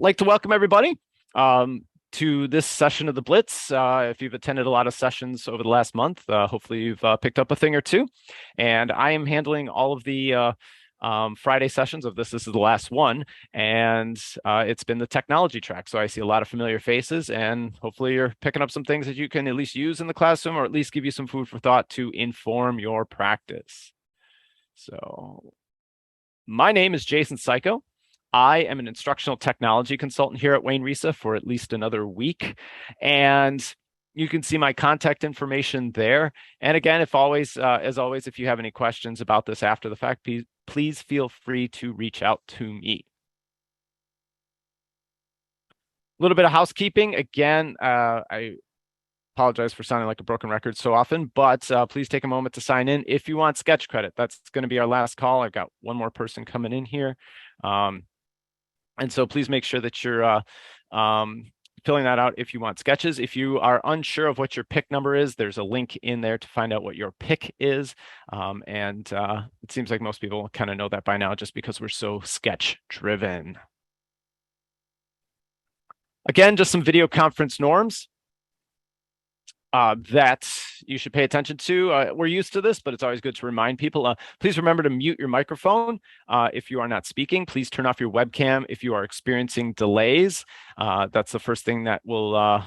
like to welcome everybody to this session of the Blitz. If you've attended a lot of sessions over the last month, hopefully you've picked up a thing or two. And I am handling all of the Friday sessions of this. This is the last one, and it's been the technology track. So I see a lot of familiar faces, and hopefully you're picking up some things that you can at least use in the classroom, or at least give you some food for thought to inform your practice. So my name is Jason Siko. I am an instructional technology consultant here at Wayne Risa for at least another week. And you can see my contact information there. And again, if always, as always, if you have any questions about this after the fact, please feel free to reach out to me. A little bit of housekeeping. Again, I apologize for sounding like a broken record so often, but please take a moment to sign in if you want sketch credit. That's going to be our last call. I've got one more person coming in here. And so please make sure that you're filling that out if you want sketches. If you are unsure of what your pick number is, there's a link in there to find out what your pick is. It seems like most people kind of know that by now just because we're so sketch driven. Again, just some video conference norms that you should pay attention to. We're used to this, but it's always good to remind people. Please remember to mute your microphone if you are not speaking. Please turn off your webcam if you are experiencing delays. That's the first thing that will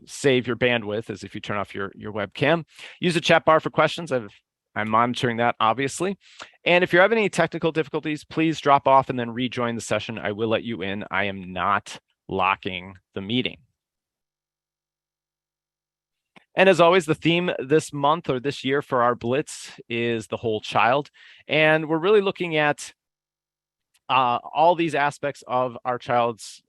save your bandwidth, is if you turn off your webcam. Use the chat bar for questions. I'm monitoring that, obviously. And if you're having any technical difficulties, please drop off and then rejoin the session. I will let you in. I am not locking the meeting. And as always, the theme this month or this year for our Blitz is the whole child. And we're really looking at all these aspects of our child's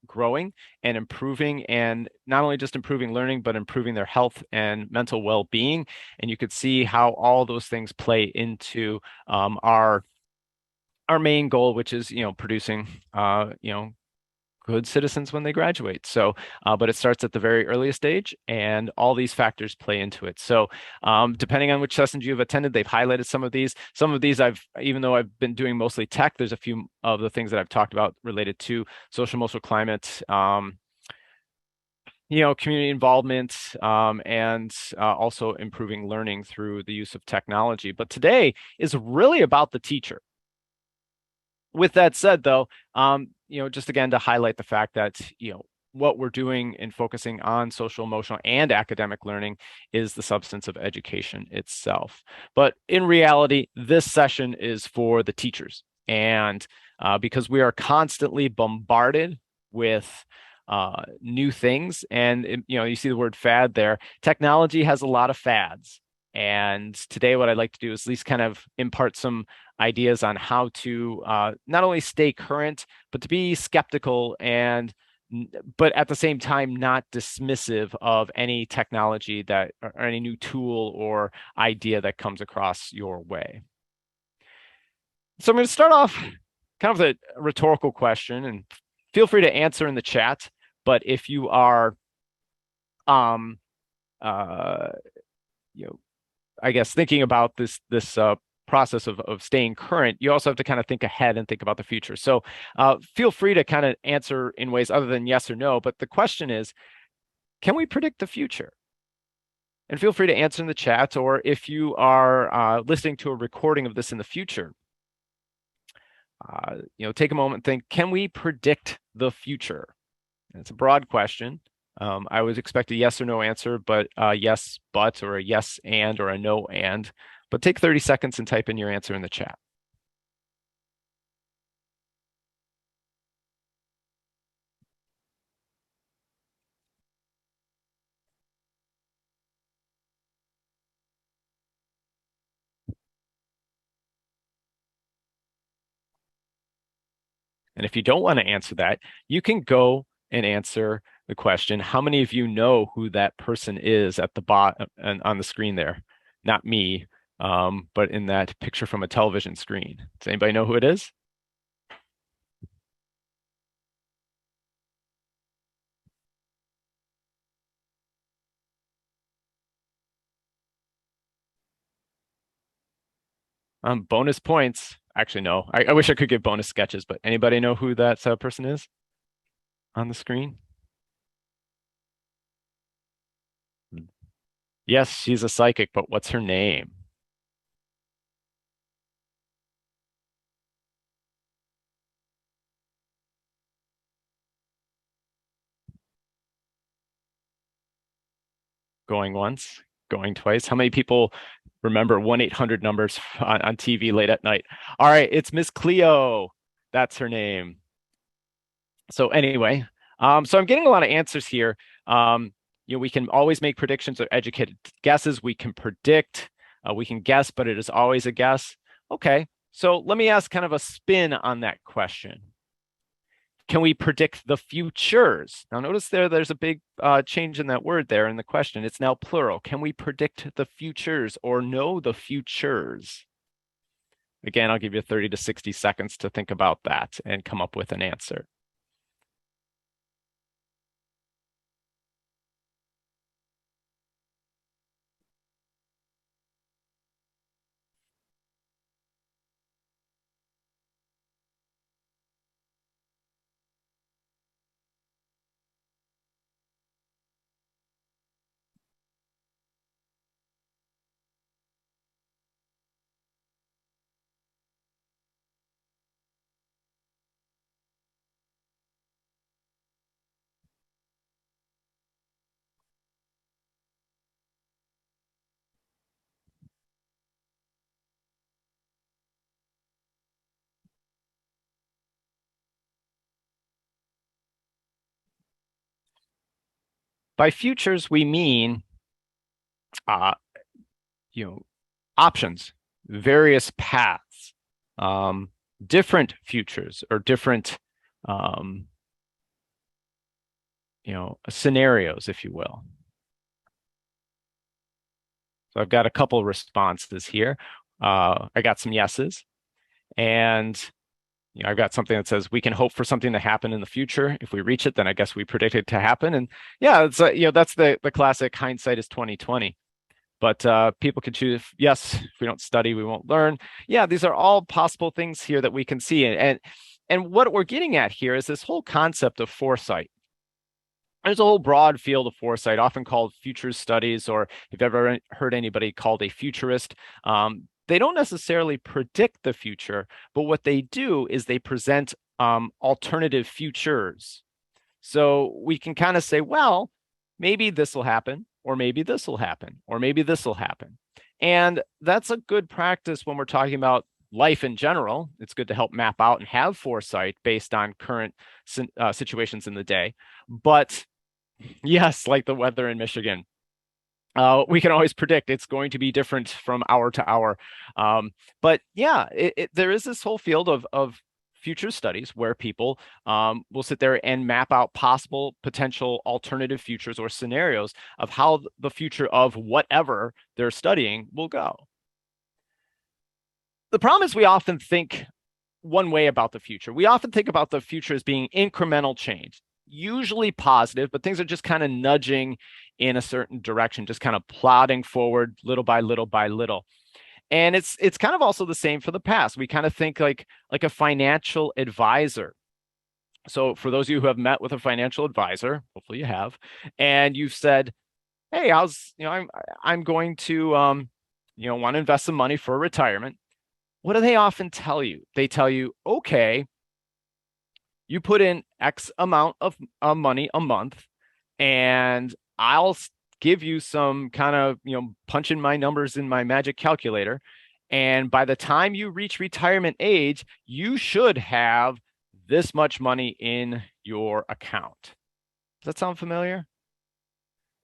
growing and improving, and not only just improving learning, but improving their health and mental well-being. And you could see how all those things play into our main goal, which is, producing, good citizens when they graduate. So, but it starts at the very earliest stage, and all these factors play into it. So, depending on which sessions you've attended, they've highlighted some of these. Some of these even though I've been doing mostly tech, there's a few of the things that I've talked about related to social emotional climate, community involvement, and also improving learning through the use of technology. But today is really about the teacher. With that said, though, just again to highlight the fact that, what we're doing in focusing on social, emotional, and academic learning is the substance of education itself. But in reality, this session is for the teachers. And because we are constantly bombarded with new things, and, you see the word fad there, technology has a lot of fads. And today what I'd like to do is at least kind of impart some ideas on how to not only stay current, but to be skeptical but at the same time, not dismissive of any technology or any new tool or idea that comes across your way. So I'm going to start off kind of a rhetorical question, and feel free to answer in the chat. But if you are, I guess, thinking about this process of staying current, you also have to kind of think ahead and think about the future. So feel free to kind of answer in ways other than yes or no. But the question is, can we predict the future? And feel free to answer in the chat, or if you are listening to a recording of this in the future, take a moment and think, can we predict the future? And it's a broad question. I would expect a yes or no answer, but yes, but, or a yes and, or a no and. But take 30 seconds and type in your answer in the chat. And if you don't want to answer that, you can go and answer the question, how many of you know who that person is at the bottom on the screen there? Not me, but in that picture from a television screen. Does anybody know who it is? Bonus points. Actually, no. I wish I could give bonus sketches, but anybody know who that person is? on the screen? Yes, she's a psychic, but what's her name? Going once, going twice. How many people remember 1-800 numbers on TV late at night? All right, it's Miss Cleo. That's her name. So anyway, so I'm getting a lot of answers here. We can always make predictions or educated guesses. We can predict, we can guess, but it is always a guess. Okay, so let me ask kind of a spin on that question. Can we predict the futures? Now, notice there's a big change in that word there in the question. It's now plural. Can we predict the futures or know the futures? Again, I'll give you 30 to 60 seconds to think about that and come up with an answer. By futures, we mean uh, you know, options, various paths, um, different futures or different um, scenarios, if you will. So I've got a couple of responses here. I got some yeses, and I've got something that says we can hope for something to happen in the future. If we reach it, then I guess we predict it to happen. And yeah, it's that's the classic hindsight is 2020. But people can choose, yes, if we don't study, we won't learn. Yeah, these are all possible things here that we can see. And what we're getting at here is this whole concept of foresight. There's a whole broad field of foresight, often called futures studies, or if you've ever heard anybody called a futurist. They don't necessarily predict the future, but what they do is they present alternative futures. So we can kind of say, well, maybe this will happen, or maybe this will happen, or maybe this will happen. And that's a good practice when we're talking about life in general. It's good to help map out and have foresight based on current situations in the day. But yes, like the weather in Michigan, we can always predict it's going to be different from hour to hour. But yeah, there is this whole field of future studies where people will sit there and map out possible potential alternative futures or scenarios of how the future of whatever they're studying will go. The problem is we often think one way about the future. We often think about the future as being incremental change, usually positive, but things are just kind of nudging in a certain direction, just kind of plodding forward little by little by little. And it's kind of also the same for the past. We kind of think like a financial advisor. So for those of you who have met with a financial advisor, hopefully you have, and you've said, "Hey, I'm going to want to invest some money for retirement." What do they often tell you? They tell you, "Okay, you put in X amount of money a month, and I'll give you some kind of, punch in my numbers in my magic calculator. And by the time you reach retirement age, you should have this much money in your account." Does that sound familiar?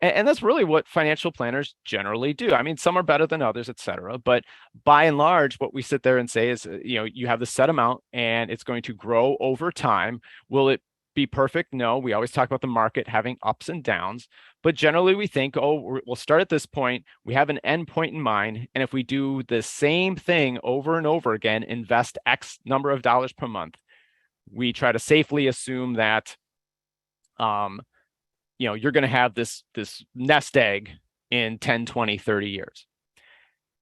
And that's really what financial planners generally do. I mean, some are better than others, et cetera. But by and large, what we sit there and say is, you have the set amount and it's going to grow over time. Will it be perfect? No. We always talk about the market having ups and downs. But generally, we think, oh, we'll start at this point. We have an end point in mind. And if we do the same thing over and over again, invest X number of dollars per month, we try to safely assume that you're going to have this nest egg in 10, 20, 30 years.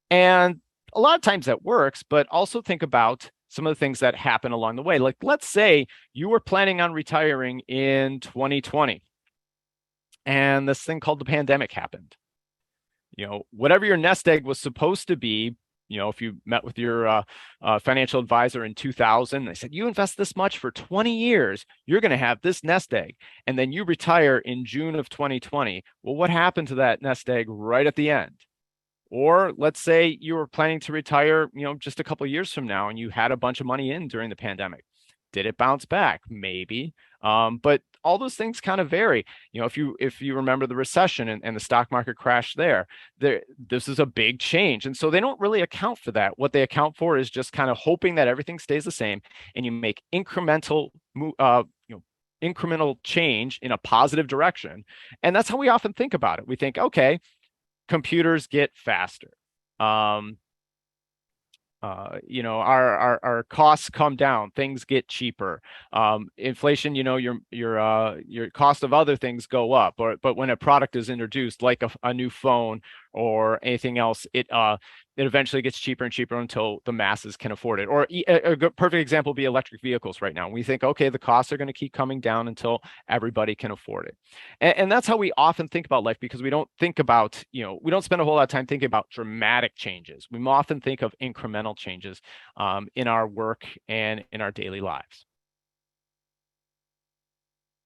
And a lot of times that works, but also think about some of the things that happen along the way. Like, let's say you were planning on retiring in 2020 and this thing called the pandemic happened. Whatever your nest egg was supposed to be, if you met with your financial advisor in 2000, they said, you invest this much for 20 years, you're going to have this nest egg. And then you retire in June of 2020. Well, what happened to that nest egg right at the end? Or let's say you were planning to retire, just a couple of years from now, and you had a bunch of money in during the pandemic. Did it bounce back? Maybe. But all those things kind of vary. If you remember the recession and the stock market crash this is a big change. And so they don't really account for that. What they account for is just kind of hoping that everything stays the same and you make incremental change in a positive direction. And that's how we often think about it. We think, okay, computers get faster. Our costs come down, things get cheaper. Inflation, your cost of other things go up. But when a product is introduced, like a new phone or anything else, it eventually gets cheaper and cheaper until the masses can afford it. Or a perfect example would be electric vehicles right now. We think, okay, the costs are going to keep coming down until everybody can afford it. And that's how we often think about life, because we don't think about, we don't spend a whole lot of time thinking about dramatic changes. We often think of incremental changes in our work and in our daily lives.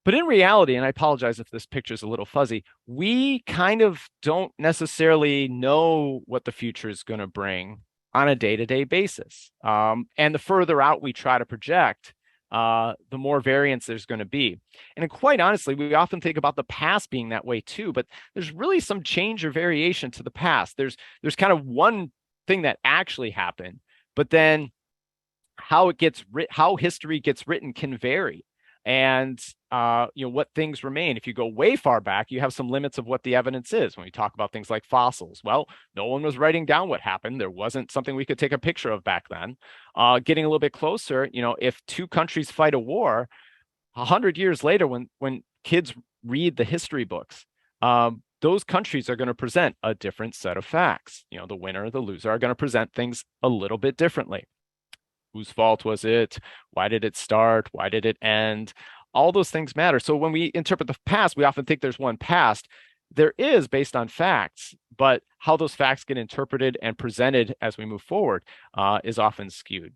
But in reality, and I apologize if this picture is a little fuzzy, we kind of don't necessarily know what the future is going to bring on a day-to-day basis. And the further out we try to project, the more variance there's going to be. And quite honestly, we often think about the past being that way too, but there's really some change or variation to the past. There's kind of one thing that actually happened, but then how history gets written can vary. And what things remain. If you go way far back, you have some limits of what the evidence is. When we talk about things like fossils, well, no one was writing down what happened. There wasn't something we could take a picture of back then. Getting a little bit closer, if two countries fight a war, 100 years later, when kids read the history books, those countries are going to present a different set of facts. The winner, the loser are going to present things a little bit differently. Whose fault was it? Why did it start? Why did it end? All those things matter. So when we interpret the past, we often think there's one past. There is based on facts, but how those facts get interpreted and presented as we move forward is often skewed.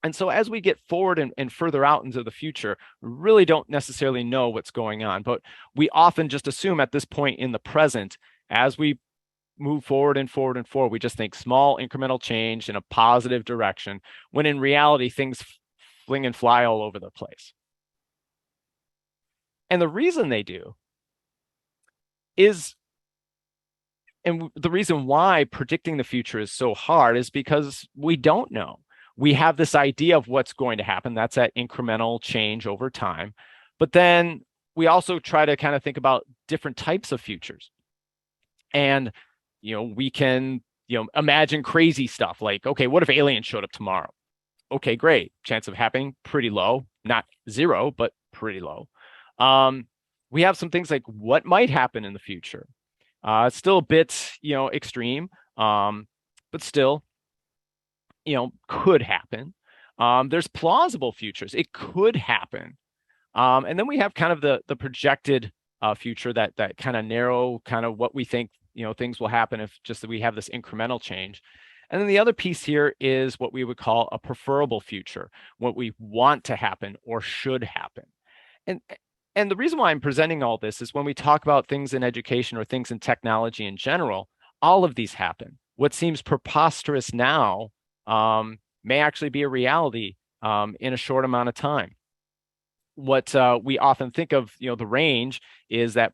And so as we get forward and further out into the future, we really don't necessarily know what's going on, but we often just assume at this point in the present, as we move forward and forward and forward, we just think small incremental change in a positive direction, when in reality, things fling and fly all over the place. And the reason they do is, and the reason why predicting the future is so hard is because we don't know. We have this idea of what's going to happen. That's that incremental change over time. But then we also try to kind of think about different types of futures. And we can, imagine crazy stuff like, okay, what if aliens showed up tomorrow? Okay, great. Chance of happening, pretty low. Not zero, but pretty low. We have some things like what might happen in the future. It's still a bit, extreme, but still, could happen. There's plausible futures. It could happen. And then we have kind of the projected future that kind of narrow, kind of what we think things will happen if just that we have this incremental change. And then the other piece here is what we would call a preferable future, what we want to happen or should happen. And the reason why I'm presenting all this is when we talk about things in education or things in technology in general, all of these happen. What seems preposterous now may actually be a reality in a short amount of time. What we often think of, the range is that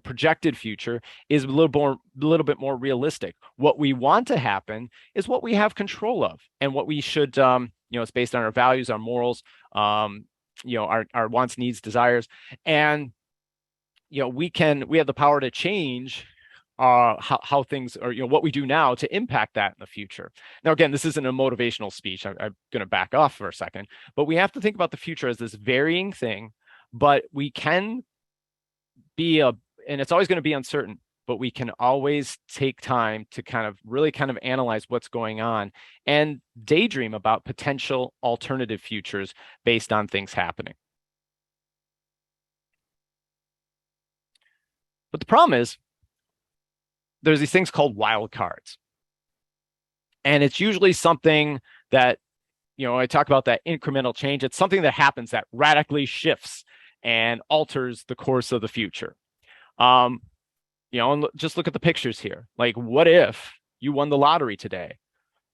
projected future is a little bit more realistic. What we want to happen is what we have control of, and what we should, it's based on our values, our morals, our wants, needs, desires, and we have the power to change how things are, what we do now to impact that in the future. Now, again, this isn't a motivational speech. I'm going to back off for a second, but we have to think about the future as this varying thing, but we can be and it's always going to be uncertain, but we can always take time to really kind of analyze what's going on and daydream about potential alternative futures based on things happening. But the problem is there's these things called wild cards. And it's usually something that, I talk about that incremental change. It's something that happens that radically shifts and alters the course of the future. And just look at the pictures here. Like, what if you won the lottery today?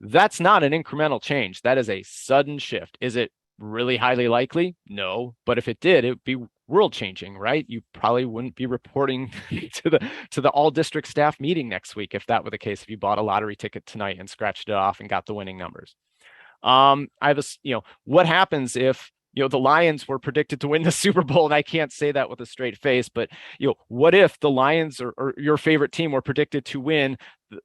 That's not an incremental change. That is a sudden shift. Is it really highly likely? No. But if it did, it would be world changing, right? You probably wouldn't be reporting to the all district staff meeting next week if that were the case, if you bought a lottery ticket tonight and scratched it off and got the winning numbers. I have what happens if the Lions were predicted to win the Super Bowl, and I can't say that with a straight face, but what if the Lions or your favorite team were predicted to win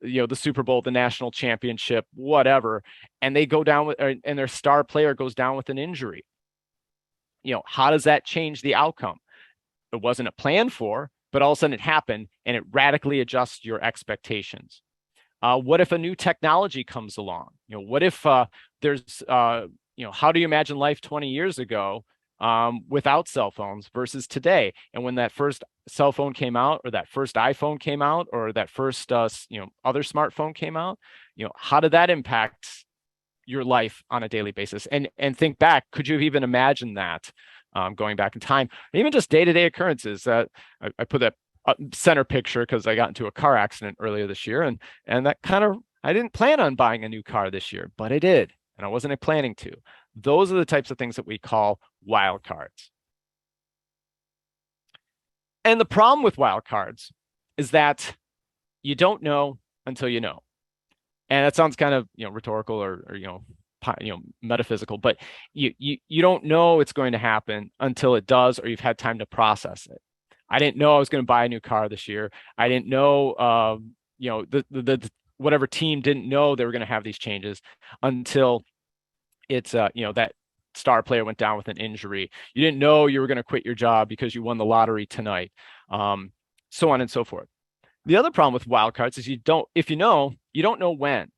the Super Bowl, the national championship, whatever, and they go down with, and their star player goes down with an injury? How does that change the outcome? It wasn't a plan for, but all of a sudden it happened, and it radically adjusts your expectations. What if a new technology comes along? What if there's, how do you imagine life 20 years ago without cell phones versus today? And when that first cell phone came out, or that first iPhone came out, or that first, other smartphone came out, how did that impact your life on a daily basis? And think back, could you have even imagined that going back in time? And even just day-to-day occurrences. I put that center picture because I got into a car accident earlier this year, and that I didn't plan on buying a new car this year, but I did, and I wasn't planning to. Those are the types of things that we call wild cards. And the problem with wild cards is that you don't know until you know. And that sounds kind of rhetorical or metaphysical, but you don't know it's going to happen until it does, or you've had time to process it. I didn't know I was going to buy a new car this year. I didn't know, the whatever team didn't know they were going to have these changes until it's, that star player went down with an injury. You didn't know you were going to quit your job because you won the lottery tonight, so on and so forth. The other problem with wildcards is if you know, you don't know when.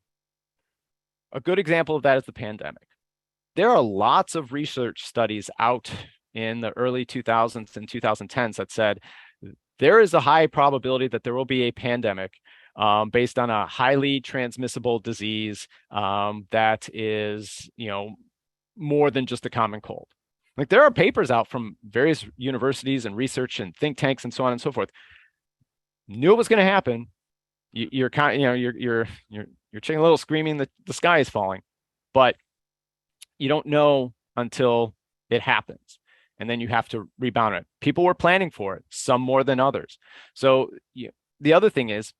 A good example of that is the pandemic. There are lots of research studies out in the early 2000s and 2010s that said there is a high probability that there will be a pandemic based on a highly transmissible disease that is, more than just a common cold. Like, there are papers out from various universities and research and think tanks and so on and so forth. Knew it was going to happen. You're kind of, you're chicken little screaming that the sky is falling, but you don't know until it happens. And then you have to rebound it. People were planning for it, some more than others. So the other thing is,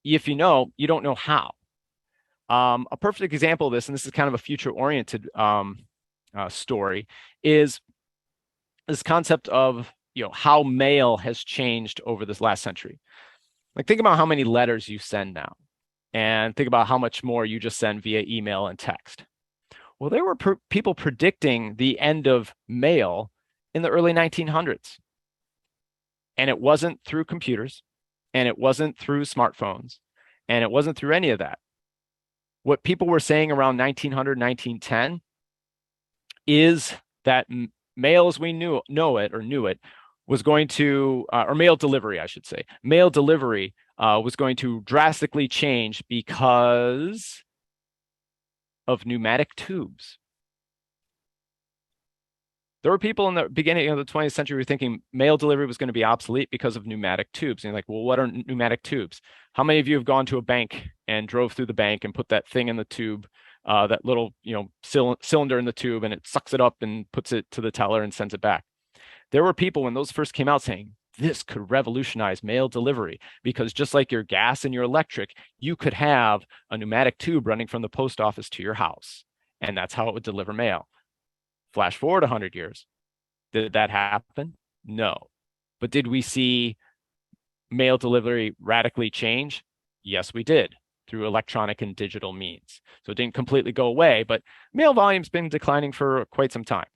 if you know, you don't know how. A perfect example of this, and this is kind of a future-oriented story, is this concept of how mail has changed over this last century. Like, think about how many letters you send now, and think about how much more you just send via email and text. Well, there were people predicting the end of mail in the early 1900s. And it wasn't through computers, and it wasn't through smartphones, and it wasn't through any of that. What people were saying around 1900, 1910 is that mail as we knew it was going to, or mail delivery, I should say, mail delivery was going to drastically change because of pneumatic tubes. There were people in the beginning of the 20th century who were thinking mail delivery was going to be obsolete because of pneumatic tubes. And you're like, well, what are pneumatic tubes? How many of you have gone to a bank and drove through the bank and put that thing in the tube, that little, cylinder in the tube, and it sucks it up and puts it to the teller and sends it back? There were people when those first came out saying this could revolutionize mail delivery, because just like your gas and your electric, you could have a pneumatic tube running from the post office to your house, and that's how it would deliver mail. Flash forward 100 years. Did that happen? No. But did we see mail delivery radically change? Yes, we did, through electronic and digital means. So it didn't completely go away, but mail volume's been declining for quite some time.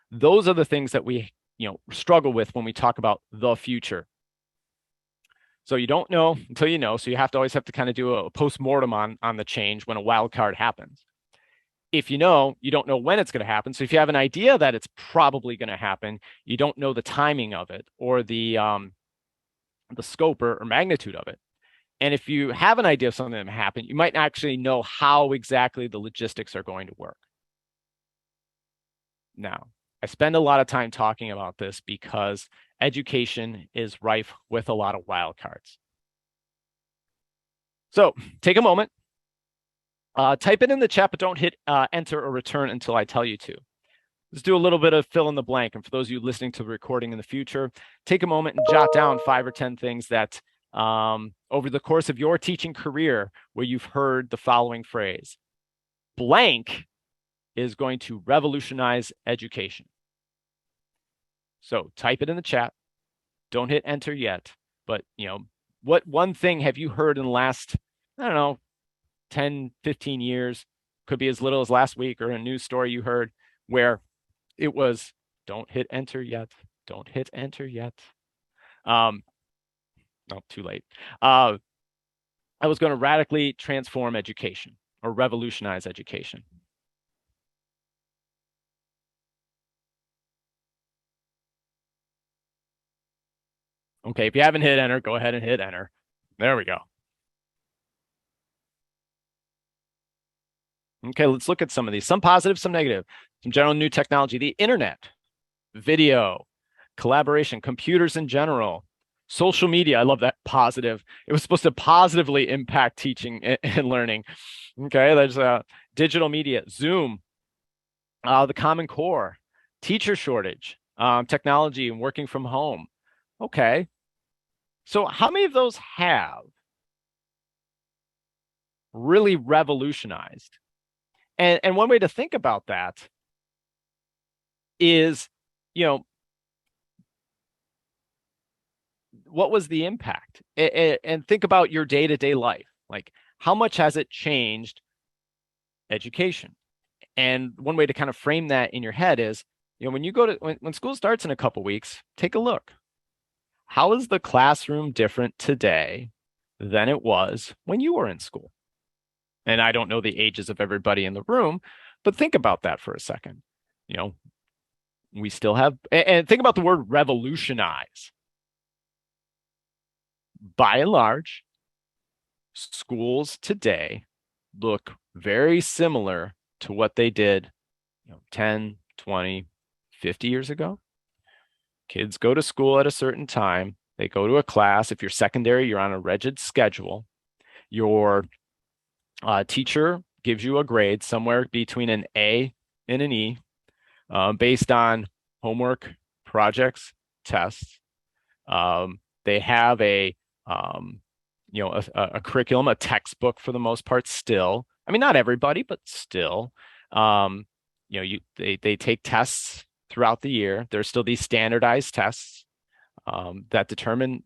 Those are the things that we struggle with when we talk about the future. So you don't know until you know. So you always have to kind of do a post-mortem on the change when a wild card happens. If you know, you don't know when it's going to happen. So if you have an idea that it's probably going to happen, you don't know the timing of it or the scope or magnitude of it. And if you have an idea of something that may happen, you might not actually know how exactly the logistics are going to work. Now, I spend a lot of time talking about this because education is rife with a lot of wild cards. So take a moment, type it in the chat, but don't hit enter or return until I tell you to. Let's do a little bit of fill in the blank. And for those of you listening to the recording in the future, take a moment and jot down 5 or 10 things that over the course of your teaching career where you've heard the following phrase. Blank is going to revolutionize education. So type it in the chat. Don't hit enter yet. But, what one thing have you heard in the last, I don't know, 10, 15 years? Could be as little as last week, or a news story you heard where it was, don't hit enter yet. Don't hit enter yet. No, too late. I was going to radically transform education or revolutionize education. Okay, if you haven't hit enter, go ahead and hit enter. There we go. Okay, let's look at some of these. Some positive, some negative. Some general new technology. The internet, video, collaboration, computers in general, social media. I love that positive. It was supposed to positively impact teaching and learning. Okay, there's digital media, Zoom, the Common Core, teacher shortage, technology and working from home. Okay, so how many of those have really revolutionized? And one way to think about that is, what was the impact? And think about your day-to-day life. Like, how much has it changed education? And one way to kind of frame that in your head is, when you go to when school starts in a couple weeks, take a look. How is the classroom different today than it was when you were in school? And I don't know the ages of everybody in the room, but think about that for a second. We still have, and think about the word revolutionize. By and large, schools today look very similar to what they did 10, 20, 50 years ago. Kids go to school at a certain time. They go to a class. If you're secondary, you're on a rigid schedule. Your teacher gives you a grade somewhere between an A and an E based on homework, projects, tests. They have a curriculum, a textbook for the most part still. I mean, not everybody, but still. They take tests throughout the year. There's still these standardized tests that determine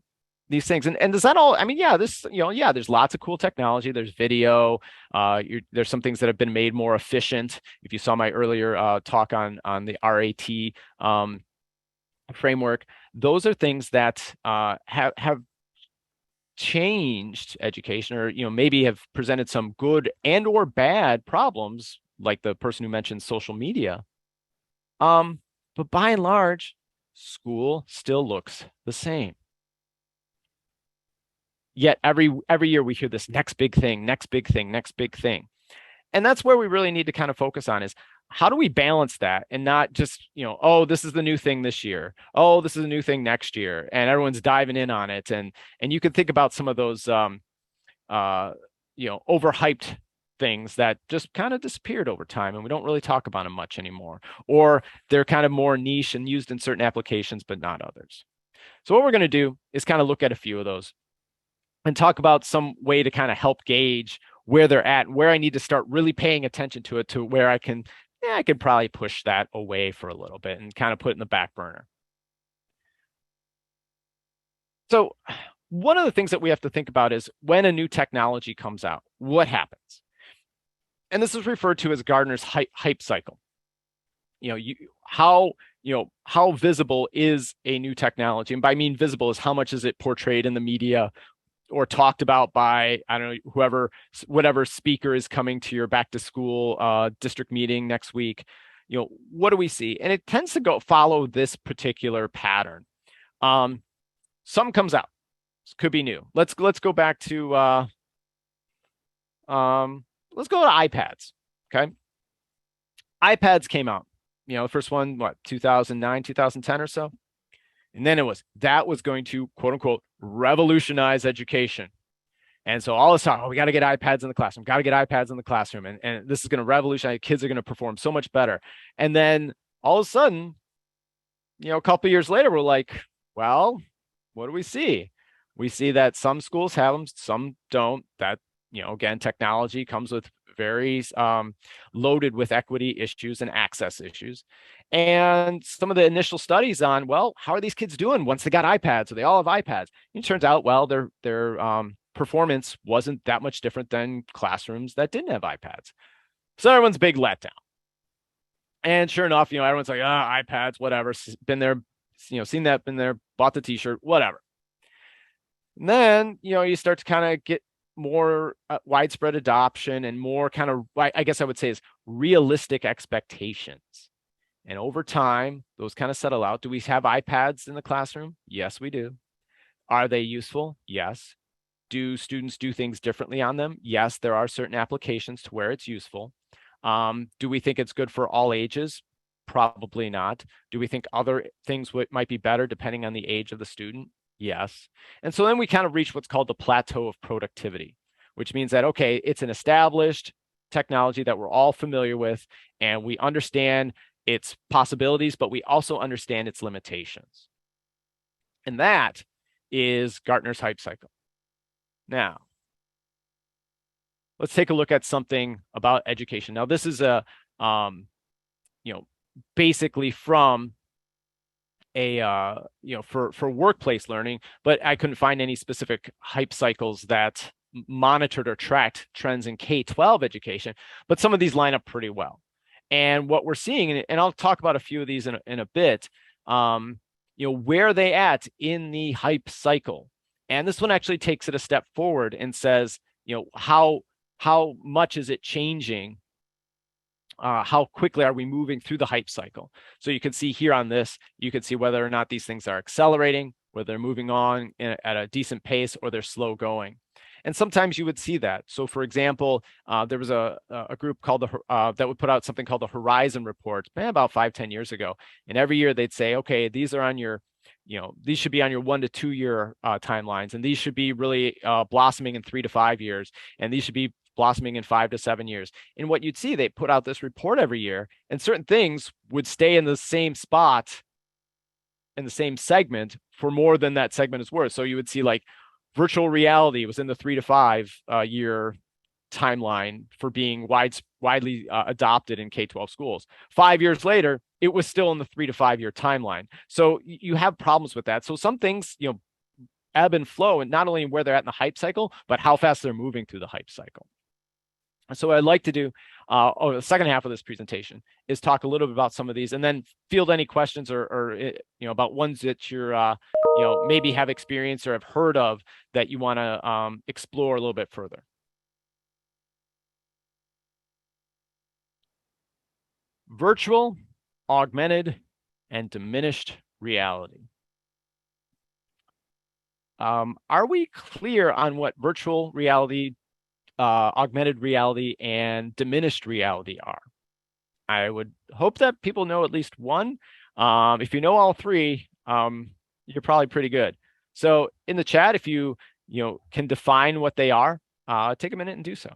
these things. And does that all, I mean, there's lots of cool technology. There's video. There's some things that have been made more efficient. If you saw my earlier talk on the RAT framework, those are things that have changed education, or maybe have presented some good and or bad problems, like the person who mentioned social media. But by and large, school still looks the same. Yet every year we hear this next big thing, next big thing, next big thing. And that's where we really need to kind of focus on is, how do we balance that and not just, oh, this is the new thing this year. Oh, this is a new thing next year. And everyone's diving in on it. And you can think about some of those, overhyped things that just kind of disappeared over time, and we don't really talk about them much anymore. Or they're kind of more niche and used in certain applications, but not others. So what we're going to do is kind of look at a few of those and talk about some way to kind of help gauge where they're at, where I need to start really paying attention to it, to where I could probably push that away for a little bit and kind of put it in the back burner. So one of the things that we have to think about is, when a new technology comes out, what happens? And this is referred to as Gardner's hype cycle. How visible is a new technology? And by mean visible is how much is it portrayed in the media, or talked about by, I don't know, whatever speaker is coming to your back to school district meeting next week. What do we see? And it tends to follow this particular pattern. Something comes out. This could be new. Let's go back to let's go to iPads. Okay. iPads came out. The first one, what, 2009, 2010 or so? And then that was going to, quote unquote, revolutionize education. And so all this time, we got to get iPads in the classroom, got to get iPads in the classroom. And this is going to revolutionize. Kids are going to perform so much better. And then all of a sudden, a couple of years later, we're like, well, what do we see? We see that some schools have them, some don't. That, again, technology comes with very loaded with equity issues and access issues. And some of the initial studies on, well, how are these kids doing once they got iPads? So they all have iPads. It turns out, well, their performance wasn't that much different than classrooms that didn't have iPads. So everyone's big letdown. And sure enough, everyone's like, iPads, whatever, been there, seen that, been there, bought the t-shirt, whatever. And then, you start to kind of get more widespread adoption and more kind of, I guess I would say, is realistic expectations. And over time, those kind of settle out. Do we have iPads in the classroom? Yes, we do. Are they useful? Yes. Do students do things differently on them? Yes, there are certain applications to where it's useful. Do we think it's good for all ages? Probably not. Do we think other things might be better depending on the age of the student? Yes. And so then we kind of reach what's called the plateau of productivity, which means that, okay, it's an established technology that we're all familiar with, and we understand its possibilities, but we also understand its limitations. And that is Gartner's hype cycle. Now, let's take a look at something about education. Now, this is basically from for workplace learning, but I couldn't find any specific hype cycles that monitored or tracked trends in K-12 education, but some of these line up pretty well. And what we're seeing, and I'll talk about a few of these in a bit, where are they at in the hype cycle? And this one actually takes it a step forward and says, how much is it changing? How quickly are we moving through the hype cycle? So you can see here on this, you can see whether or not these things are accelerating, whether they're moving on at a decent pace, or they're slow going. And sometimes you would see that. So for example, there was a group called that would put out something called the Horizon Report, about 5-10 years ago. And every year they'd say, okay, these are on your, these should be on your 1 to 2 year timelines. And these should be really blossoming in 3 to 5 years. And these should be blossoming in 5 to 7 years. And what you'd see, they put out this report every year, and certain things would stay in the same spot in the same segment for more than that segment is worth. So you would see like virtual reality was in the 3 to 5 year timeline for being widely adopted in K-12 schools. 5 years later, it was still in the 3 to 5 year timeline. So you have problems with that. So some things, ebb and flow, and not only where they're at in the hype cycle, but how fast they're moving through the hype cycle. So what I'd like to do over the second half of this presentation is talk a little bit about some of these, and then field any questions or about ones that you're maybe have experienced or have heard of that you want to explore a little bit further. Virtual, augmented, and diminished reality. Are we clear on what virtual reality, augmented reality, and diminished reality are? I would hope that people know at least one. If you know all three, you're probably pretty good. So in the chat, if you can define what they are, take a minute and do so.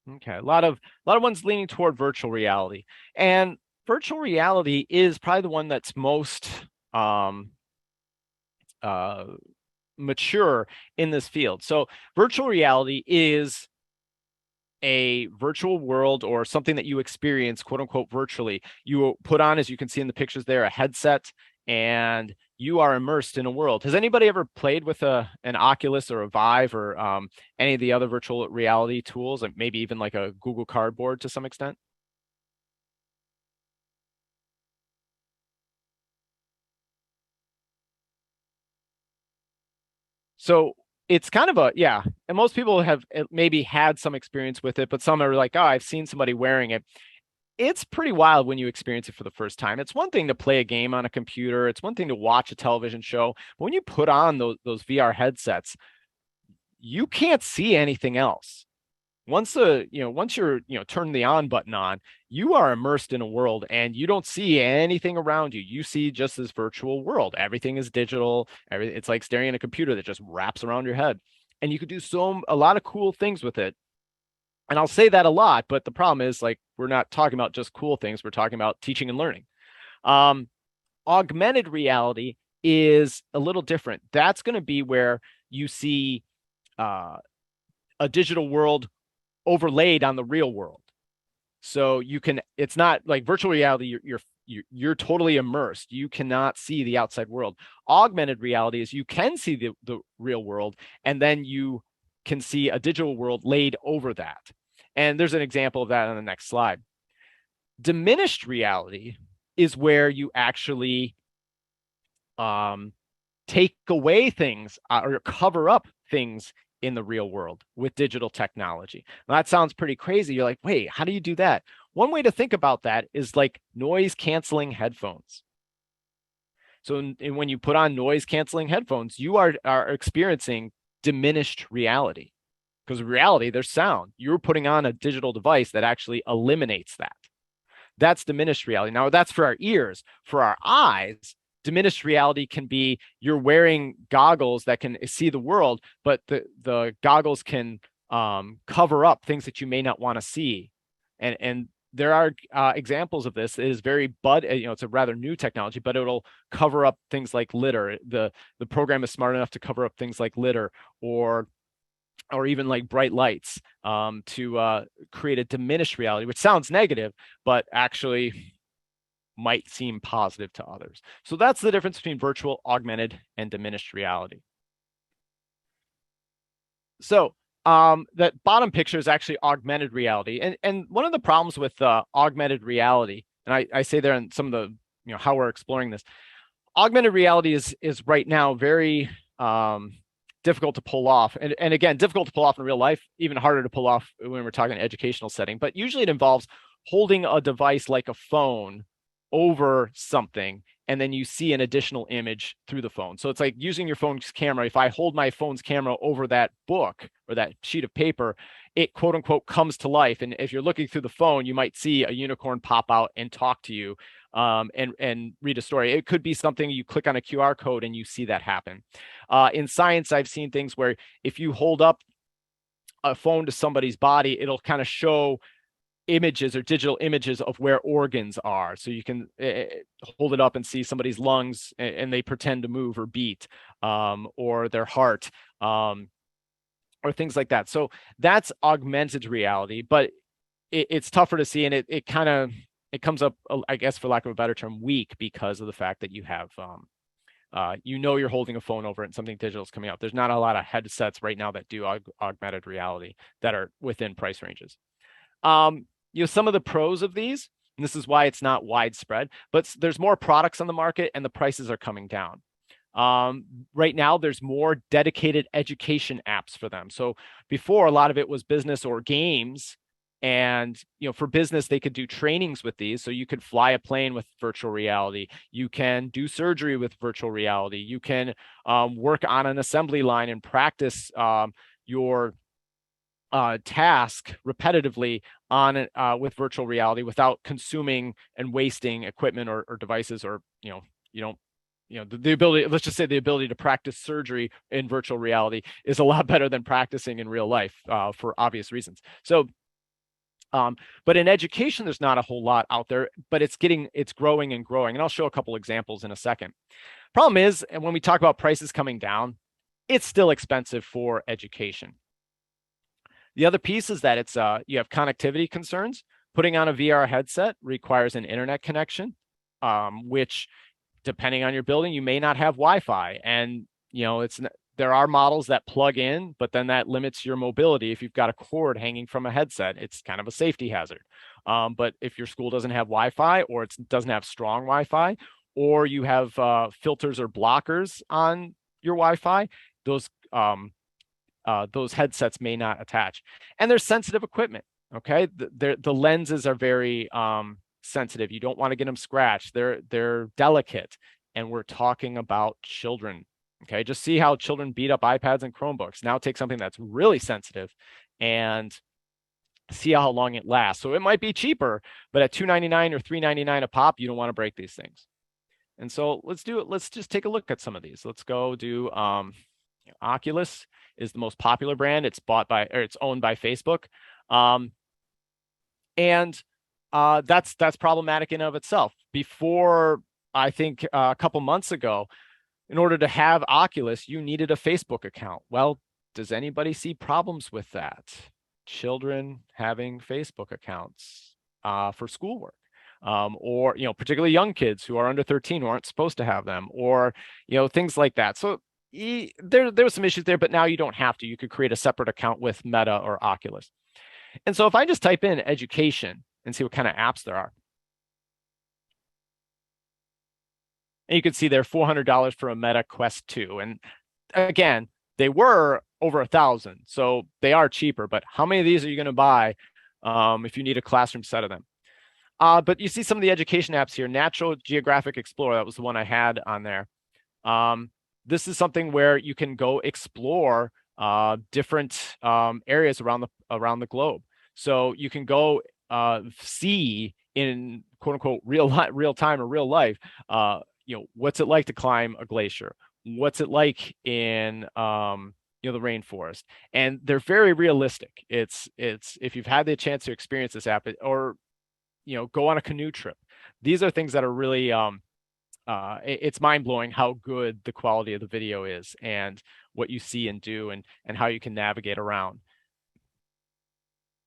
Okay, a lot of ones leaning toward virtual reality, and virtual reality is probably the one that's most mature in this field. So virtual reality is a virtual world or something that you experience, quote unquote, virtually. You put on, as you can see in the pictures there, a headset, and you are immersed in a world. Has anybody ever played with an Oculus or a Vive or any of the other virtual reality tools, and maybe even like a Google Cardboard to some extent? So it's kind of a, yeah, and most people have maybe had some experience with it, but some are like, oh, I've seen somebody wearing it. It's pretty wild when you experience it for the first time. It's one thing to play a game on a computer, it's one thing to watch a television show. But when you put on those VR headsets, you can't see anything else. Once you're, turn the on button on, you are immersed in a world and you don't see anything around you. You see just this virtual world. Everything is digital. It's like staring at a computer that just wraps around your head. And you could do a lot of cool things with it. And I'll say that a lot, but the problem is, like, we're not talking about just cool things. We're talking about teaching and learning. Um, Augmented reality is a little different. That's going to be where you see uh, a digital world overlaid on the real world. So you can, it's not like virtual reality, you're totally immersed. You cannot see the outside world. Augmented reality is you can see the real world, and then you can see a digital world laid over that. And there's an example of that on the next slide. Diminished reality is where you actually um, take away things or cover up things in the real world with digital technology. Now, that sounds pretty crazy. You're like, wait, how do you do that? One way to think about that is like noise canceling headphones. So when you put on noise canceling headphones, you are experiencing diminished reality, because reality, there's sound. You're putting on a digital device that actually eliminates that. That's diminished reality. Now, that's for our ears. For our eyes, diminished reality can be you're wearing goggles that can see the world, but the goggles can cover up things that you may not want to see. And there are examples of this. It is it's a rather new technology, but it'll cover up things like litter. The program is smart enough to cover up things like litter or even like bright lights to create a diminished reality, which sounds negative, but actually might seem positive to others. So that's the difference between virtual, augmented, and diminished reality. So that bottom picture is actually augmented reality. And one of the problems with augmented reality, and I say there in some of the, how we're exploring this, augmented reality is right now very difficult to pull off. And again, difficult to pull off in real life, even harder to pull off when we're talking an educational setting. But usually it involves holding a device like a phone over something, and then you see an additional image through the phone. So it's like using your phone's camera. If I hold my phone's camera over that book or that sheet of paper, it quote unquote comes to life. And if you're looking through the phone, you might see a unicorn pop out and talk to you and read a story. It could be something you click on a QR code and you see that happen. In science, I've seen things where if you hold up a phone to somebody's body, it'll kind of show images or digital images of where organs are. So you can hold it up and see somebody's lungs and they pretend to move or beat, or their heart, or things like that. So that's augmented reality, but it's tougher to see, and it kind of it comes up, I guess, for lack of a better term, weak, because of the fact that you have you're holding a phone over it and something digital is coming out. There's not a lot of headsets right now that do augmented reality that are within price ranges. Some of the pros of these, and this is why it's not widespread, but there's more products on the market and the prices are coming down. Right now, there's more dedicated education apps for them. So before, a lot of it was business or games. And for business, they could do trainings with these. So you could fly a plane with virtual reality. You can do surgery with virtual reality. You can work on an assembly line and practice your task repetitively on with virtual reality without consuming and wasting equipment or devices, or you don't the ability, let's just say the ability to practice surgery in virtual reality is a lot better than practicing in real life for obvious reasons. So but in education, there's not a whole lot out there, but it's growing and growing, and I'll show a couple examples in a second. Problem is, and when we talk about prices coming down, it's still expensive for education. The other piece is that it's you have connectivity concerns. Putting on a VR headset requires an internet connection, which depending on your building, you may not have Wi-Fi. And there are models that plug in, but then that limits your mobility. If you've got a cord hanging from a headset, it's kind of a safety hazard. But if your school doesn't have Wi-Fi, or it doesn't have strong Wi-Fi, or you have filters or blockers on your Wi-Fi, those headsets may not attach. And there's sensitive equipment. Okay, the lenses are very sensitive. You don't want to get them scratched. They're delicate, and we're talking about children. Okay, just see how children beat up iPads and Chromebooks. Now take something that's really sensitive and see how long it lasts. So it might be cheaper, but at $299 or $399 a pop, you don't want to break these things. And so let's do it. Let's just take a look at some of these. Let's go do Oculus is the most popular brand. It's owned by Facebook. And that's problematic in of itself. Before, I think a couple months ago, in order to have Oculus, you needed a Facebook account. Well, does anybody see problems with that? Children having Facebook accounts for schoolwork, or particularly young kids who are under 13 who aren't supposed to have them, or things like that. So there were some issues there, but now you don't have to. You could create a separate account with Meta or Oculus. And so if I just type in education and see what kind of apps there are, and you can see they're $400 for a Meta Quest 2. And again, they were over 1,000, so they are cheaper. But how many of these are you going to buy if you need a classroom set of them? But you see some of the education apps here. Natural Geographic Explorer, that was the one I had on there. This is something where you can go explore different areas around the globe. So you can go see in quote unquote real time or real life, what's it like to climb a glacier? What's it like in the rainforest? And they're very realistic. It's if you've had the chance to experience this app, or go on a canoe trip. These are things that are really it's mind-blowing how good the quality of the video is, and what you see and do, and how you can navigate around.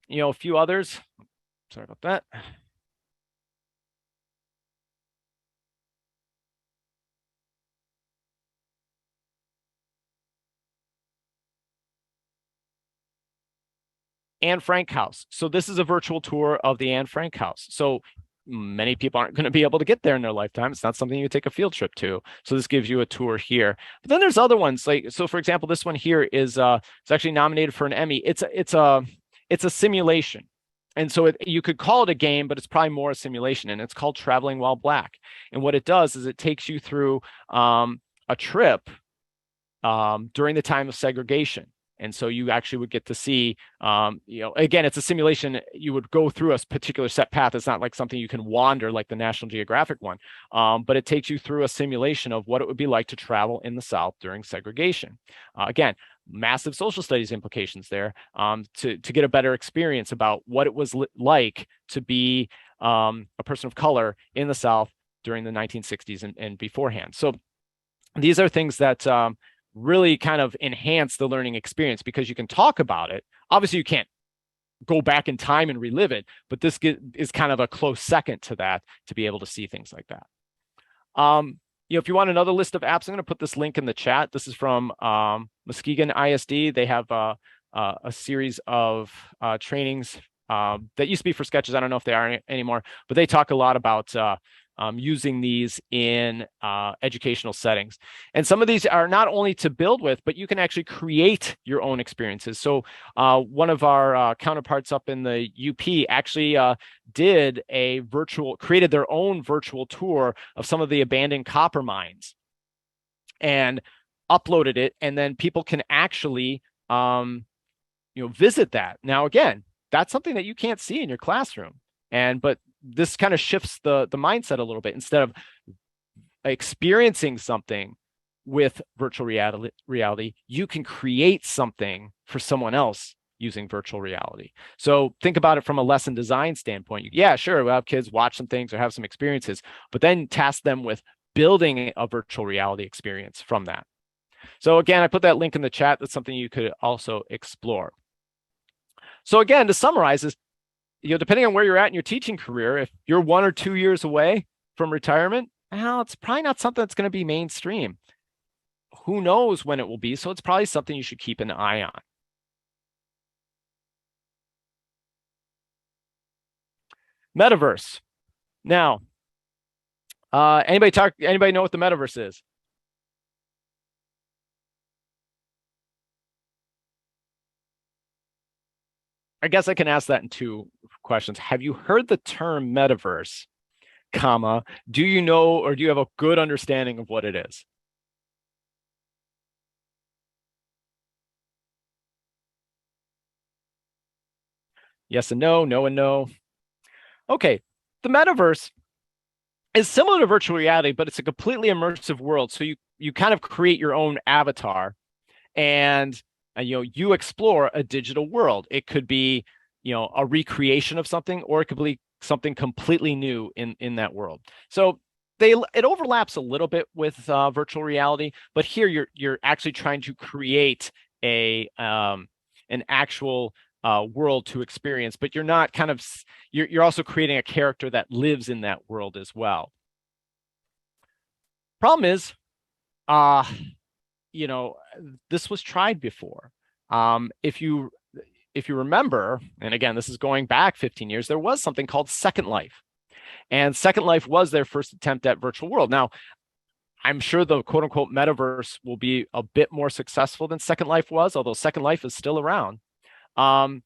A few others. Sorry about that. Anne Frank House. So this is a virtual tour of the Anne Frank House. So many people aren't going to be able to get there in their lifetime. It's not something you take a field trip to. So this gives you a tour here. But then there's other ones, like, so for example, this one here is it's actually nominated for an Emmy. It's a simulation. And so you could call it a game, but it's probably more a simulation, and it's called Traveling While Black. And what it does is it takes you through a trip during the time of segregation. And so you actually would get to see, again, it's a simulation. You would go through a particular set path. It's not like something you can wander like the National Geographic one, but it takes you through a simulation of what it would be like to travel in the South during segregation. Again, massive social studies implications there, to get a better experience about what it was like to be a person of color in the South during the 1960s and beforehand. So these are things that really kind of enhance the learning experience, because you can talk about it. Obviously, you can't go back in time and relive it, but this is kind of a close second to that, to be able to see things like that. If you want another list of apps, I'm going to put this link in the chat. This is from Muskegon ISD. They have a series of trainings that used to be for Sketches. I don't know if they are anymore, but they talk a lot about using these in educational settings. And some of these are not only to build with, but you can actually create your own experiences. So one of our counterparts up in the UP actually created their own virtual tour of some of the abandoned copper mines and uploaded it. And then people can actually visit that. Now, again, that's something that you can't see in your classroom. But this kind of shifts the mindset a little bit. Instead of experiencing something with virtual reality, you can create something for someone else using virtual reality. So think about it from a lesson design standpoint. Yeah, sure, we'll have kids watch some things or have some experiences, but then task them with building a virtual reality experience from that. So again, I put that link in the chat. That's something you could also explore. So again, to summarize is, depending on where you're at in your teaching career, if you're 1 or 2 years away from retirement, well, it's probably not something that's going to be mainstream. Who knows when it will be? So it's probably something you should keep an eye on. Metaverse. Now, anybody know what the metaverse is? I guess I can ask that in two questions. Have you heard the term metaverse, comma, do you know or do you have a good understanding of what it is? Yes and no, no and no. Okay. The metaverse is similar to virtual reality, but it's a completely immersive world. So you kind of create your own avatar and you explore a digital world. It could be a recreation of something, or it could be something completely new in that world. So it overlaps a little bit with virtual reality, but here you're actually trying to create a an actual world to experience, but you're not kind of you're also creating a character that lives in that world as well. Problem is, uh, you know, this was tried before. If you remember, and again, this is going back 15 years, there was something called Second Life. And Second Life was their first attempt at virtual world. Now, I'm sure the quote unquote metaverse will be a bit more successful than Second Life was, although Second Life is still around. Um,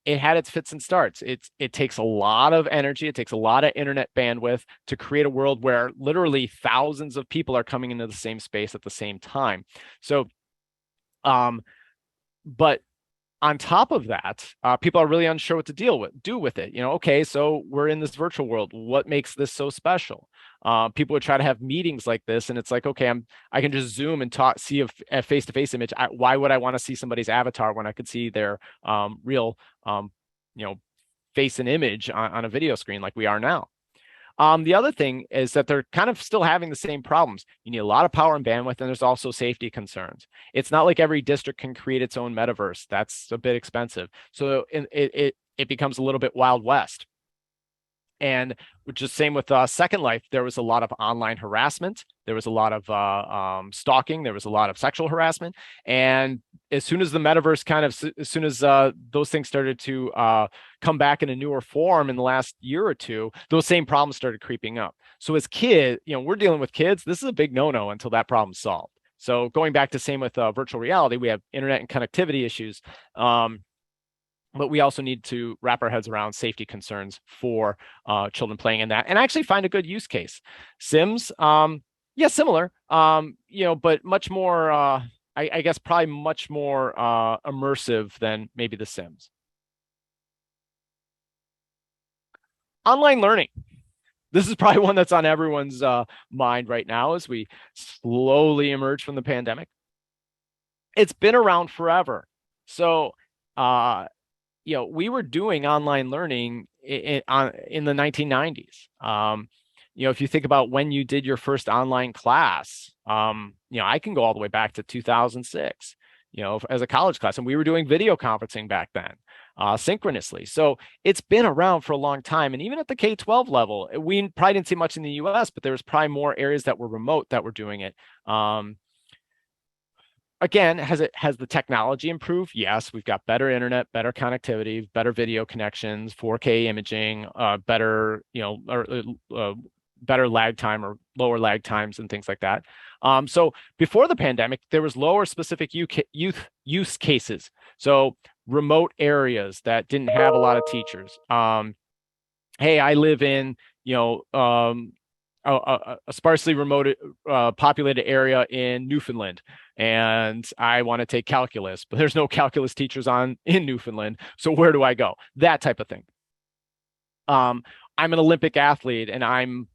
it had its fits and starts. It takes a lot of energy, it takes a lot of internet bandwidth to create a world where literally thousands of people are coming into the same space at the same time. So, um, but on top of that, people are really unsure what to do with it. Okay, so we're in this virtual world. What makes this so special? People would try to have meetings like this, and it's like, okay, I can just Zoom and talk, see a face-to-face image. Why would I want to see somebody's avatar when I could see their real, you know, face and image on a video screen like we are now? The other thing is that they're kind of still having the same problems. You need a lot of power and bandwidth, and there's also safety concerns. It's not like every district can create its own metaverse. That's a bit expensive. So it becomes a little bit Wild West. And which is same with Second Life. There was a lot of online harassment. There was a lot of stalking. There was a lot of sexual harassment. And as soon as the metaverse as soon as those things started to come back in a newer form in the last year or two, those same problems started creeping up. So as kids, we're dealing with kids. This is a big no-no until that problem's solved. So going back to same with virtual reality, we have internet and connectivity issues. But we also need to wrap our heads around safety concerns for children playing in that, and actually find a good use case. Sims, yeah, similar, but much more, I guess, probably much more immersive than maybe The Sims. Online learning. This is probably one that's on everyone's mind right now as we slowly emerge from the pandemic. It's been around forever. So, we were doing online learning in the 1990s. If you think about when you did your first online class, I can go all the way back to 2006, as a college class, and we were doing video conferencing back then, synchronously. So it's been around for a long time. And even at the K-12 level, we probably didn't see much in the US, but there was probably more areas that were remote that were doing it. Again, has the technology improved? Yes, we've got better internet, better connectivity, better video connections, 4K imaging, better, better lag time or lower lag times and things like that. So before the pandemic, there was lower specific youth use cases. So remote areas that didn't have a lot of teachers. Hey, I live in, a sparsely remote populated area in Newfoundland, and I want to take calculus, but there's no calculus teachers in Newfoundland. So where do I go? That type of thing. I'm an Olympic athlete, and I'm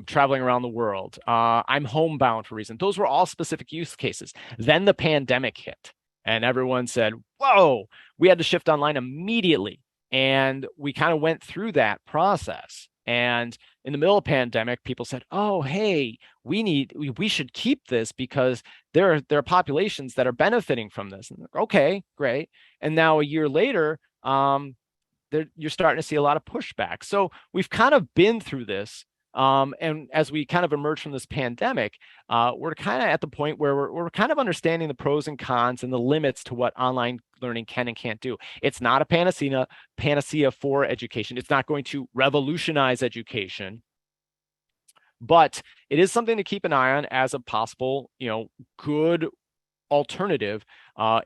traveling around the world. I'm homebound for a reason. Those were all specific use cases. Then the pandemic hit, and everyone said, "Whoa, we had to shift online immediately." And we kind of went through that process. And in the middle of the pandemic, people said, "Oh, hey, we should keep this because there are populations that are benefiting from this." And like, okay, great. And now a year later, you're starting to see a lot of pushback. So we've kind of been through this. And as we kind of emerge from this pandemic, we're kind of at the point where we're kind of understanding the pros and cons and the limits to what online learning can and can't do. It's not a panacea for education. It's not going to revolutionize education, but it is something to keep an eye on as a possible, good alternative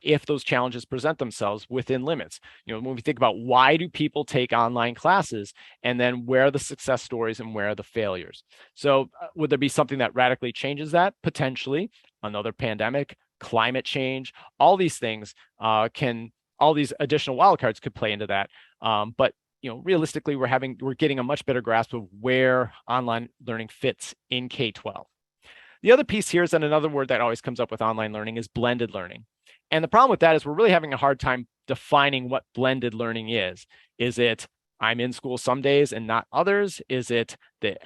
if those challenges present themselves within limits. When we think about why do people take online classes, and then where are the success stories and where are the failures. So would there be something that radically changes that? Potentially. Another pandemic, climate change, all these things all these additional wildcards could play into that. But realistically, we're getting a much better grasp of where online learning fits in K-12. The other piece here is that another word that always comes up with online learning is blended learning. And the problem with that is we're really having a hard time defining what blended learning is. Is it I'm in school some days and not others? Is it the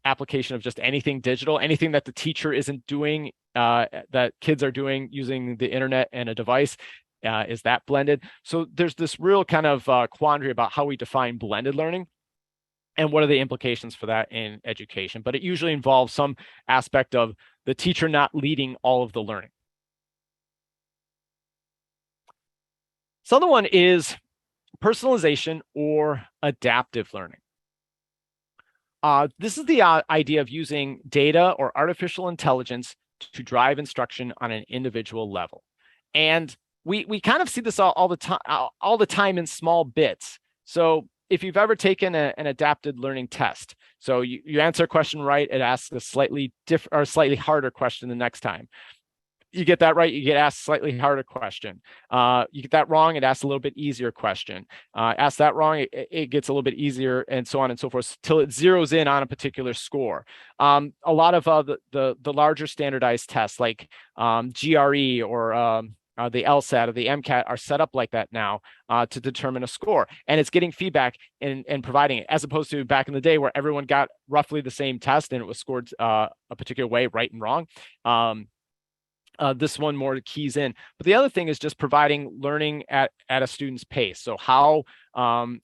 application of just anything digital, anything that the teacher isn't doing, that kids are doing using the internet and a device? Is that blended? So there's this real kind of quandary about how we define blended learning and what are the implications for that in education. But it usually involves some aspect of the teacher not leading all of the learning. So the other one is personalization or adaptive learning. This is the idea of using data or artificial intelligence to drive instruction on an individual level. And we kind of see this all the time in small bits. So if you've ever taken an adapted learning test, so you answer a question right, it asks a slightly harder question the next time. You get that right, you get asked a slightly harder question. You get that wrong, it asks a little bit easier question. Ask that wrong, it gets a little bit easier, and so on and so forth, till it zeroes in on a particular score. A lot of the larger standardized tests like GRE or the LSAT or the MCAT are set up like that now to determine a score, and it's getting feedback and providing it, as opposed to back in the day where everyone got roughly the same test and it was scored a particular way, right and wrong. This one more keys in. But the other thing is just providing learning at a student's pace. So how,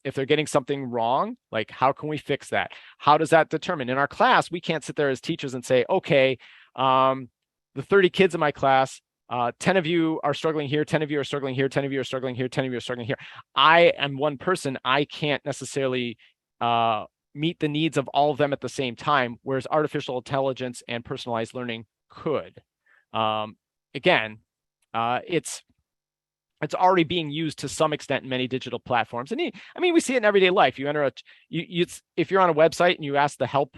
if they're getting something wrong, like how can we fix that? How does that determine? In our class, we can't sit there as teachers and say, okay, the 30 kids in my class, 10 of you are struggling here, 10 of you are struggling here, 10 of you are struggling here, 10 of you are struggling here. I am one person. I can't necessarily meet the needs of all of them at the same time, whereas artificial intelligence and personalized learning could. Again, it's already being used to some extent in many digital platforms. And we see it in everyday life. You enter if you're on a website and you ask the help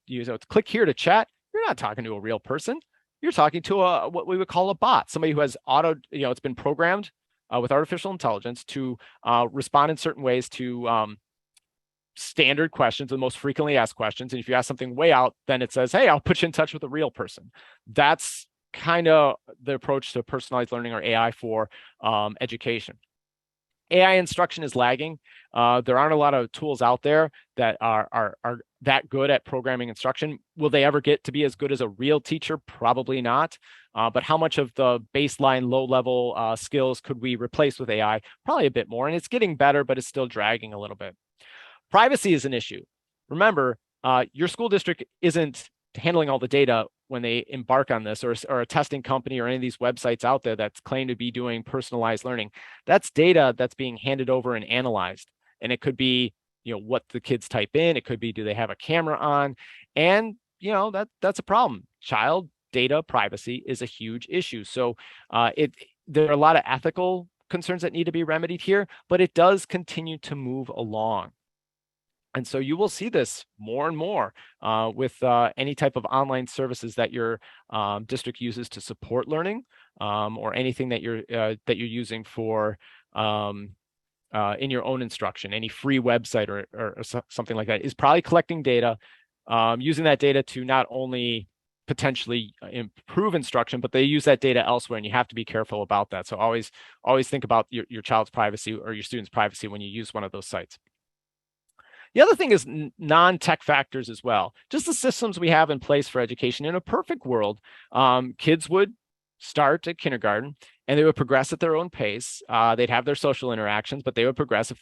user, click here to chat, you're not talking to a real person. You're talking to what we would call a bot, somebody who has it's been programmed with artificial intelligence to respond in certain ways to standard questions, the most frequently asked questions. And if you ask something way out, then it says, hey, I'll put you in touch with a real person. That's kind of the approach to personalized learning or AI for education. AI instruction is lagging. There aren't a lot of tools out there that are that good at programming instruction. Will they ever get to be as good as a real teacher? Probably not. But how much of the baseline low-level skills could we replace with AI? Probably a bit more. And it's getting better, but it's still dragging a little bit. Privacy is an issue. Remember, your school district isn't handling all the data when they embark on this, or a testing company or any of these websites out there that's claimed to be doing personalized learning. That's data that's being handed over and analyzed. And it could be, what the kids type in. It could be, do they have a camera on? And, that's a problem. Child data privacy is a huge issue. So there are a lot of ethical concerns that need to be remedied here, but it does continue to move along. And so you will see this more and more with any type of online services that your district uses to support learning, or anything that you're using for in your own instruction. Any free website or something like that is probably collecting data, using that data to not only potentially improve instruction, but they use that data elsewhere, and you have to be careful about that. So always think about your child's privacy or your student's privacy when you use one of those sites. The other thing is non-tech factors as well. Just the systems we have in place for education. In a perfect world, kids would start at kindergarten and they would progress at their own pace. They'd have their social interactions, but they would progress.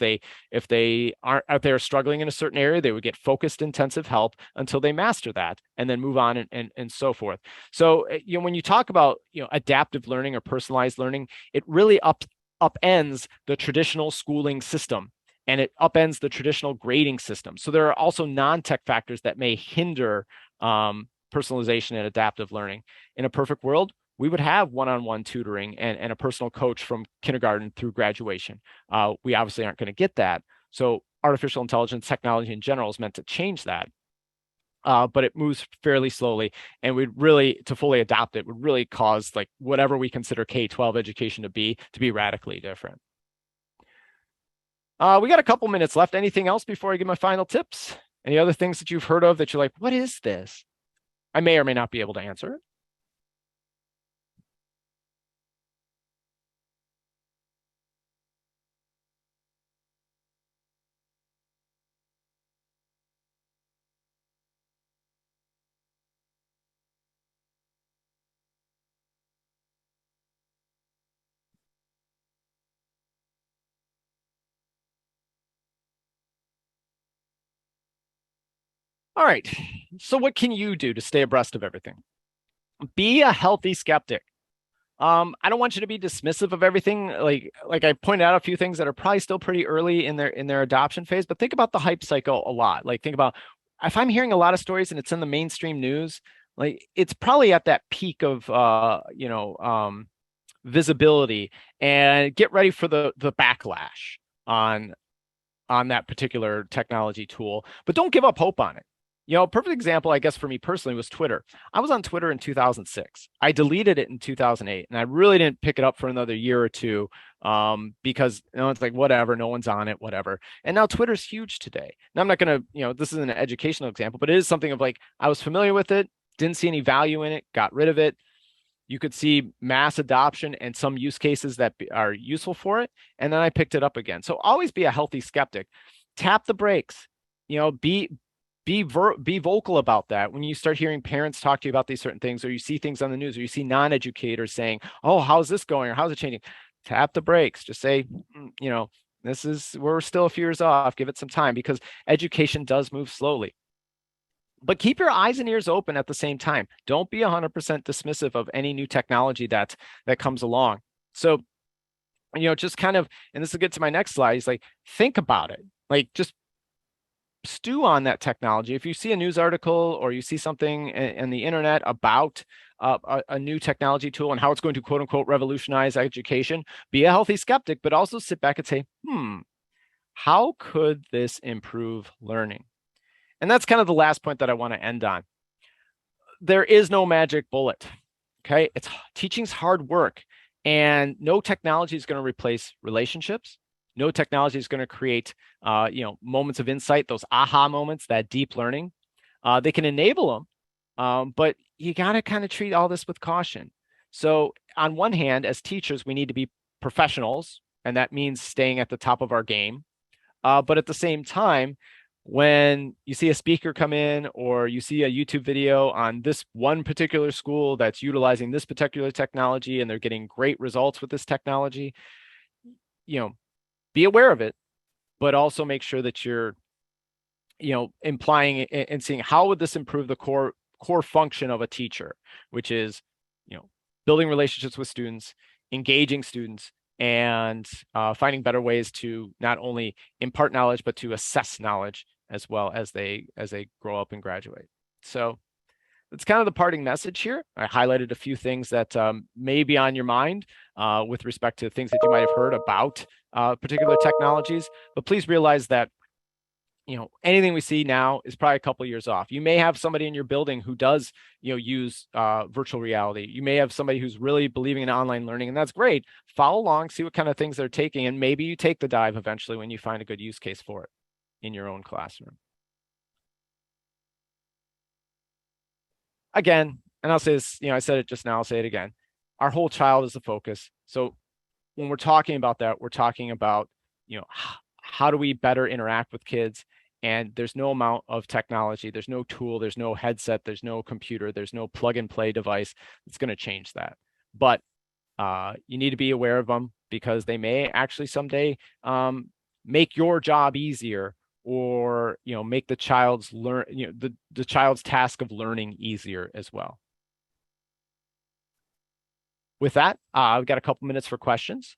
If they aren't out there struggling in a certain area, they would get focused, intensive help until they master that, and then move on and so forth. So when you talk about adaptive learning or personalized learning, it really upends the traditional schooling system and it upends the traditional grading system. So there are also non-tech factors that may hinder personalization and adaptive learning. In a perfect world, we would have one-on-one tutoring and a personal coach from kindergarten through graduation. We obviously aren't going to get that. So artificial intelligence technology in general is meant to change that. But it moves fairly slowly, and to fully adopt it would really cause like whatever we consider K-12 education to be radically different. We got a couple minutes left. Anything else before I give my final tips? Any other things that you've heard of that you're like, what is this? I may or may not be able to answer it. All right. So what can you do to stay abreast of everything? Be a healthy skeptic. I don't want you to be dismissive of everything. Like I pointed out a few things that are probably still pretty early in their adoption phase, but think about the hype cycle a lot. Like think about if I'm hearing a lot of stories and it's in the mainstream news, like it's probably at that peak of visibility, and get ready for the backlash on on that particular technology tool, but don't give up hope on it. A perfect example, I guess, for me personally was Twitter. I was on Twitter in 2006. I deleted it in 2008, and I really didn't pick it up for another year or two because it's like, whatever, no one's on it, whatever. And now Twitter's huge today. Now, I'm not going to, this is an educational example, but it is something of like, I was familiar with it, didn't see any value in it, got rid of it. You could see mass adoption and some use cases that are useful for it. And then I picked it up again. So always be a healthy skeptic. Tap the brakes. Be vocal about that. When you start hearing parents talk to you about these certain things, or you see things on the news, or you see non-educators saying, "Oh, how's this going?" or "How's it changing?" Tap the brakes. Just say, we're still a few years off. Give it some time, because education does move slowly. But keep your eyes and ears open at the same time. Don't be 100% dismissive of any new technology that comes along. So, just kind of, and this will get to my next slide, is like, think about it. Like, just stew on that technology. If you see a news article or you see something in the internet about a new technology tool and how it's going to quote unquote revolutionize education, be a healthy skeptic, but also sit back and say, how could this improve learning? And that's kind of the last point that I want to end on. There is no magic bullet. Okay. Teaching's hard work, and no technology is going to replace relationships. No technology is going to create, moments of insight, those aha moments, that deep learning. They can enable them, but you got to kind of treat all this with caution. So on one hand, as teachers, we need to be professionals, and that means staying at the top of our game. But at the same time, when you see a speaker come in or you see a YouTube video on this one particular school that's utilizing this particular technology and they're getting great results with this technology, be aware of it, but also make sure that you're, implying and seeing how would this improve the core function of a teacher, which is, building relationships with students, engaging students, and finding better ways to not only impart knowledge, but to assess knowledge as well as they grow up and graduate. So that's kind of the parting message here. I highlighted a few things that may be on your mind with respect to things that you might have heard about particular technologies, but please realize that anything we see now is probably a couple of years off. You may have somebody in your building who does use virtual reality. You may have somebody who's really believing in online learning, and that's great. Follow along, see what kind of things they're taking, and maybe you take the dive eventually when you find a good use case for it in your own classroom. Again, and I'll say this, I said it just now, I'll say it again. Our whole child is the focus. So when we're talking about that, we're talking about, how do we better interact with kids And there's no amount of technology, there's no tool, there's no headset, there's no computer, there's no plug and play device that's going to change that. But you need to be aware of them because they may actually someday make your job easier, or make the child's the child's task of learning easier as well. With that, I've got a couple minutes for questions.